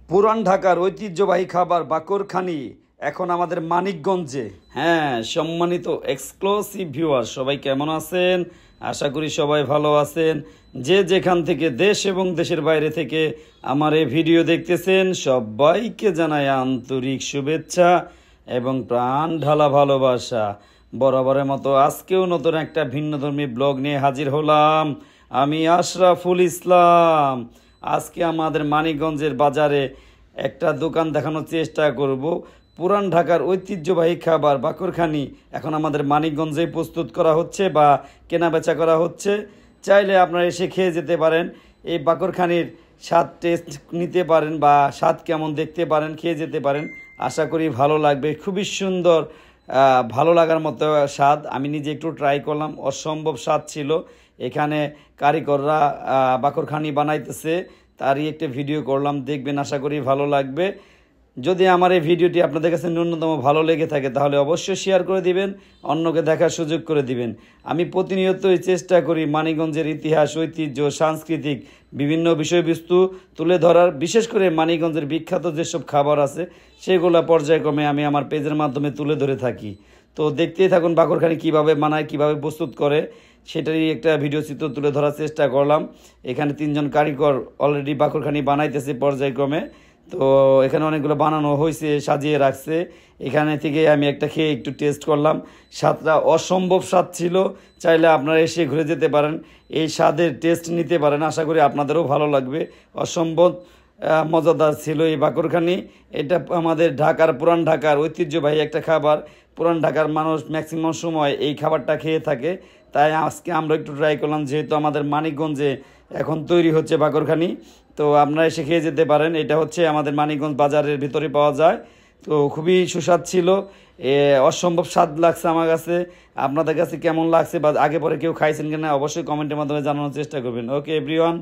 পুরান ঢাকার ঐতিহ্যবাহী খাবার বাকরখানি এখন আমাদের মানিকগঞ্জে। হ্যাঁ, সম্মানিত এক্সক্লুসিভ ভিউয়ার, সবাই কেমন আছেন? আশা করি সবাই ভালো আছেন। যে যেখান থেকে দেশ এবং দেশের বাইরে থেকে আমার এই ভিডিও দেখতেছেন, সবাইকে জানাই আন্তরিক শুভেচ্ছা এবং প্রাণ ঢালা ভালোবাসা। বরাবরের মতো আজকেও নতুন একটা ভিন্নধর্মী ব্লগ নিয়ে হাজির হলাম। আমি আশরাফুল ইসলাম। আজকে আমাদের মানিকগঞ্জের বাজারে একটা দোকান দেখানোর চেষ্টা করব। পুরান ঢাকার ঐতিহ্যবাহী খাবার বাকরখানি এখন আমাদের মানিকগঞ্জেই প্রস্তুত করা হচ্ছে বা কেনাবেচা করা হচ্ছে। চাইলে আপনারা এসে খেয়ে যেতে পারেন। এই বাকরখানির স্বাদ টেস্ট নিতে পারেন বা স্বাদ কেমন দেখতে পারেন, খেয়ে যেতে পারেন। আশা করি ভালো লাগবে। খুবই সুন্দর, ভালো লাগার মতো স্বাদ। আমি নিজে একটু ট্রাই করলাম, অসম্ভব স্বাদ ছিল। এখানে কারিগররা বাকরখানি বানাইতেছে, তারই একটা ভিডিও করলাম, দেখবেন, আশা করি ভালো লাগবে। যদি আমার এই ভিডিওটি আপনাদের কাছে ন্যূনতম ভালো লেগে থাকে তাহলে অবশ্যই শেয়ার করে দিবেন, অন্যকে দেখার সুযোগ করে দিবেন। আমি প্রতিনিয়তই চেষ্টা করি মানিকগঞ্জের ইতিহাস, ঐতিহ্য, সাংস্কৃতিক বিভিন্ন বিষয়বস্তু তুলে ধরার। বিশেষ করে মানিকগঞ্জের বিখ্যাত যেসব খাবার আছে সেগুলো পর্যায়ক্রমে আমি আমার পেজের মাধ্যমে তুলে ধরে থাকি। তো দেখতেই থাকুন বাকরখানি কীভাবে বানায়, কীভাবে প্রস্তুত করে, সেটারই একটা ভিডিও চিত্র তুলে ধরার চেষ্টা করলাম। এখানে 3জন কারিগর অলরেডি বাকরখানি বানাইতেছে পর্যায়ক্রমে। তো এখানে অনেকগুলো বানানো হয়েছে, সাজিয়ে রাখছে। এখানে থেকে আমি একটা খেয়ে একটু টেস্ট করলাম। স্বাদটা অসম্ভব স্বাদ ছিল। চাইলে আপনারা এসে ঘুরে যেতে পারেন, এই স্বাদের টেস্ট নিতে পারেন। আশা করি আপনাদেরও ভালো লাগবে। অসম্ভব মজাদার ছিল এই বাকরখানি। এটা আমাদের পুরান ঢাকার ঐতিহ্যবাহী একটা খাবার। পুরান ঢাকার মানুষ ম্যাক্সিমাম সময় এই খাবারটা খেয়ে থাকে। তাই আজকে আমরা একটু ট্রাই করলাম, যেহেতু আমাদের মানিকগঞ্জে এখন তৈরি হচ্ছে বাকরখানি। তো আপনারা এসে খেয়ে যেতে পারেন। এটা হচ্ছে আমাদের মানিকগঞ্জ বাজারের ভিতরে পাওয়া যায়। তো খুবই সুস্বাদ ছিল, অসম্ভব স্বাদ লাগছে আমার কাছে। আপনাদের কাছে কেমন লাগছে বা আগে পরে কেউ খাইছেন কিনা অবশ্যই কমেন্টের মাধ্যমে জানানোর চেষ্টা করবেন। ওকে এভরিওয়ান।